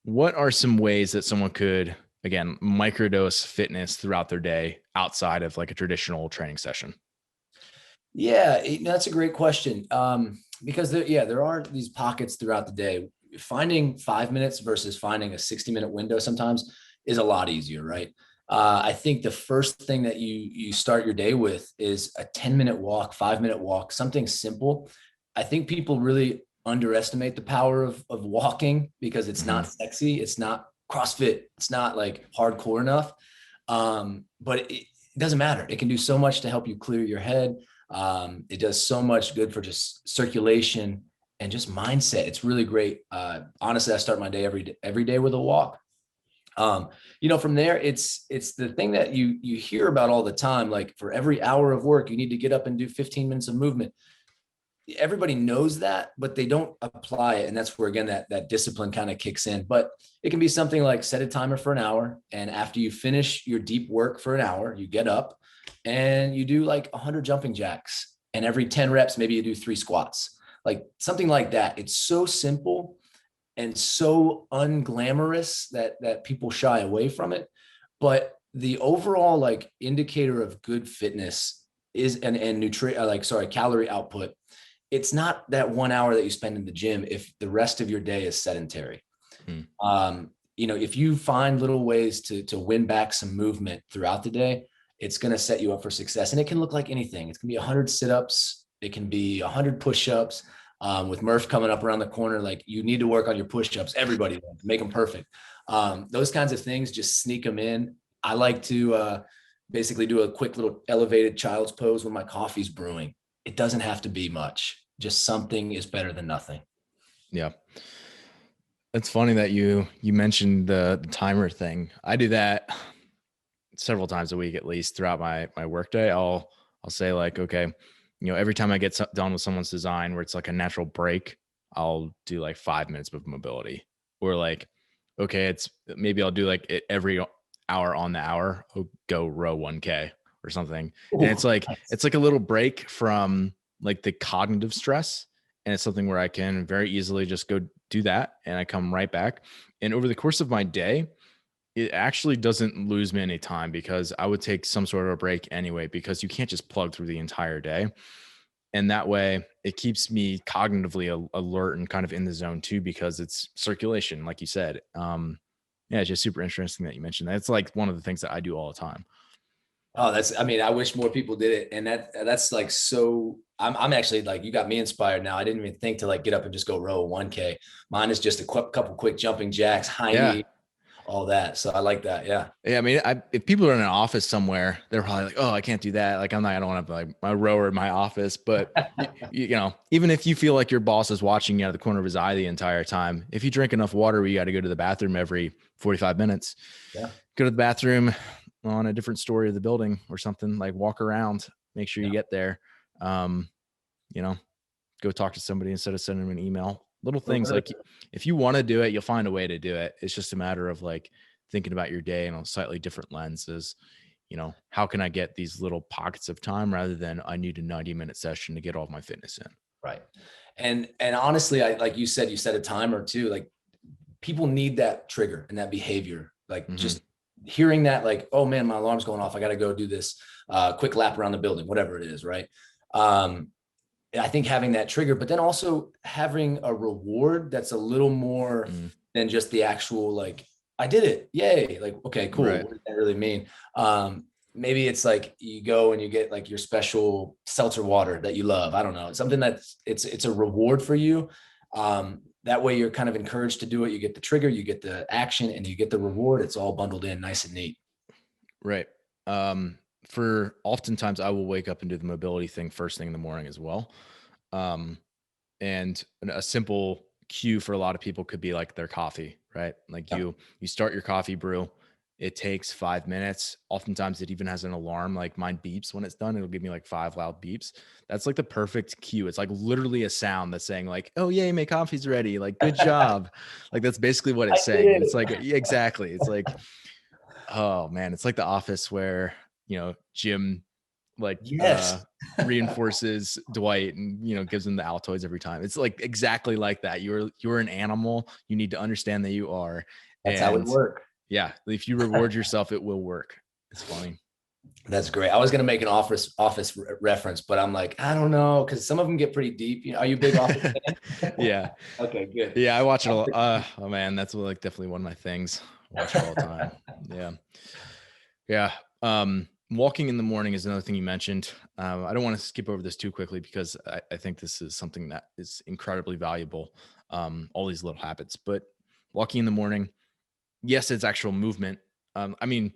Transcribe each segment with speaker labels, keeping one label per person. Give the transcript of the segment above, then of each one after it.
Speaker 1: What are some ways that someone could, again, microdose fitness throughout their day outside of like a traditional training session?
Speaker 2: Yeah, that's a great question. Because there are these pockets throughout the day. Finding 5 minutes versus finding a 60-minute window sometimes is a lot easier, right? I think the first thing that you start your day with is a 10-minute walk, 5-minute walk, something simple. I think people really underestimate the power of walking because it's
Speaker 1: Hmm.
Speaker 2: not sexy, it's not CrossFit, it's not like hardcore enough. But it doesn't matter. It can do so much to help you clear your head. It does so much good for just circulation and just mindset. It's really great. Honestly, I start my day every day with a walk. From there, it's the thing that you hear about all the time. Like for every hour of work, you need to get up and do 15 minutes of movement. Everybody knows that, but they don't apply it. And that's where, again, that discipline kind of kicks in. But it can be something like set a timer for an hour. And after you finish your deep work for an hour, you get up and you do like 100 jumping jacks. And every 10 reps, maybe you do 3 squats, like something like that. It's so simple and so unglamorous that people shy away from it. But the overall like indicator of good fitness is calorie output. It's not that 1 hour that you spend in the gym if the rest of your day is sedentary.
Speaker 1: Hmm.
Speaker 2: If you find little ways to win back some movement throughout the day, it's going to set you up for success. And it can look like anything. It can be 100 sit-ups. It can be 100 push-ups. With Murph coming up around the corner, like you need to work on your push-ups. Everybody make them perfect. Those kinds of things, just sneak them in. I like to basically do a quick little elevated child's pose when my coffee's brewing. It doesn't have to be much. Just something is better than nothing.
Speaker 1: Yeah. It's funny that you mentioned the timer thing. I do that several times a week, at least throughout my workday. I'll say like, okay, every time I get done with someone's design where it's like a natural break, I'll do like 5 minutes of mobility, or like, okay, it's maybe I'll do like it every hour on the hour, I'll go row 1K or something. And
Speaker 2: Ooh,
Speaker 1: it's like a little break from like the cognitive stress. And it's something where I can very easily just go do that. And I come right back. And over the course of my day, it actually doesn't lose me any time because I would take some sort of a break anyway, because you can't just plug through the entire day. And that way it keeps me cognitively alert and kind of in the zone too, because it's circulation, like you said. Yeah, it's just super interesting that you mentioned that. It's like one of the things that I do all the time.
Speaker 2: Oh, I mean, I wish more people did it. And that's like, so I'm actually like, you got me inspired now. I didn't even think to like get up and just go row a 1K. Mine is just a couple quick jumping jacks, high
Speaker 1: Yeah.
Speaker 2: knee, all that. So I like that. Yeah.
Speaker 1: Yeah, I mean, if people are in an office somewhere, they're probably like, "Oh, I can't do that." Like, I don't have like my rower in my office. But even if you feel like your boss is watching you out of the corner of his eye the entire time, if you drink enough water, where you got to go to the bathroom every 45 minutes,
Speaker 2: Yeah.
Speaker 1: go to the bathroom on a different story of the building or something. Like, walk around, make sure you
Speaker 2: Yeah.
Speaker 1: get there. Um, you know, go talk to somebody instead of sending them an email. Little
Speaker 2: So
Speaker 1: things like, if you want to do it, you'll find a way to do it. It's just a matter of like thinking about your day in a slightly different lenses. How can I get these little pockets of time rather than I need a 90-minute session to get all of my fitness in?
Speaker 2: right. And honestly, I like you said, you set a timer too. Like people need that trigger and that behavior. Like
Speaker 1: Hmm.
Speaker 2: just hearing that, like, oh man, my alarm's going off. I got to go do this quick lap around the building, whatever it is, right? Um, I think having that trigger, but then also having a reward that's a little more
Speaker 1: Mm.
Speaker 2: than just the actual, like, I did it. Yay. Like, okay, cool.
Speaker 1: Right.
Speaker 2: What does that really mean? Maybe it's like you go and you get like your special seltzer water that you love. I don't know. Something that's it's a reward for you. That way you're kind of encouraged to do it. You get the trigger, you get the action, and you get the reward. It's all bundled in nice and neat.
Speaker 1: Right. For oftentimes I will wake up and do the mobility thing first thing in the morning as well. Um, and a simple cue for a lot of people could be like their coffee, right? Like
Speaker 2: Yeah.
Speaker 1: you start your coffee brew, it takes 5 minutes. Oftentimes it even has an alarm, like mine beeps when it's done. It'll give me like 5 loud beeps. That's like the perfect cue. It's like literally a sound that's saying like, oh yay, my coffee's ready. Like, good job. Like, that's basically what
Speaker 2: I
Speaker 1: it's saying. And
Speaker 2: did
Speaker 1: it's
Speaker 2: it.
Speaker 1: like, yeah, exactly. It's like, oh man, it's like The Office where, Jim like
Speaker 2: Yes.
Speaker 1: reinforces Dwight and gives him the Altoids every time. It's like exactly like that. You're an animal. You need to understand that you are.
Speaker 2: That's how we
Speaker 1: And
Speaker 2: work.
Speaker 1: yeah, if you reward yourself, it will work. It's funny.
Speaker 2: That's great. I was going to make an office reference, but I'm like, I don't know, because some of them get pretty deep. Are you a big office fan?
Speaker 1: Yeah.
Speaker 2: Okay, good.
Speaker 1: Yeah, I watch it a lot. Oh man, that's like definitely one of my things. I watch it all the time. Yeah. Yeah. Walking in the morning is another thing you mentioned. I don't want to skip over this too quickly because I think this is something that is incredibly valuable. All these little habits, but walking in the morning, yes, it's actual movement. I mean,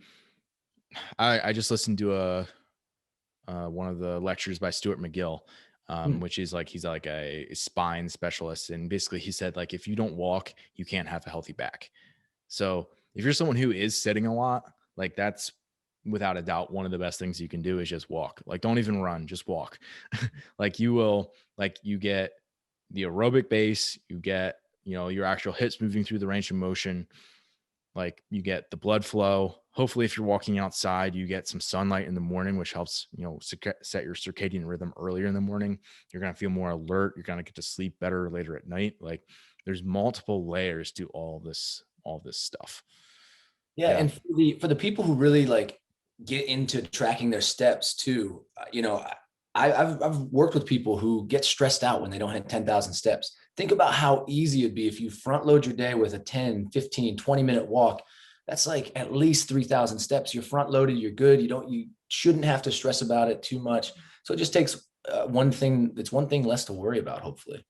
Speaker 1: I just listened to one of the lectures by Stuart McGill,
Speaker 2: Hmm.
Speaker 1: which is like he's like a spine specialist, and basically he said like if you don't walk, you can't have a healthy back. So if you're someone who is sitting a lot, like that's without a doubt one of the best things you can do is just walk. Like don't even run, just walk. Like you will, like you get the aerobic base, you get your actual hips moving through the range of motion, like you get the blood flow. Hopefully if you're walking outside, you get some sunlight in the morning, which helps set your circadian rhythm earlier in the morning. You're going to feel more alert, you're going to get to sleep better later at night. Like there's multiple layers to all this stuff.
Speaker 2: Yeah,
Speaker 1: Yeah.
Speaker 2: and for the people who really like get into tracking their steps too, I've worked with people who get stressed out when they don't hit 10,000 steps. Think about how easy it'd be if you front load your day with a 10, 15, 20-minute walk. That's like at least 3,000 steps. You're front loaded, you're good. You shouldn't have to stress about it too much. So it just takes one thing. It's one thing less to worry about, hopefully.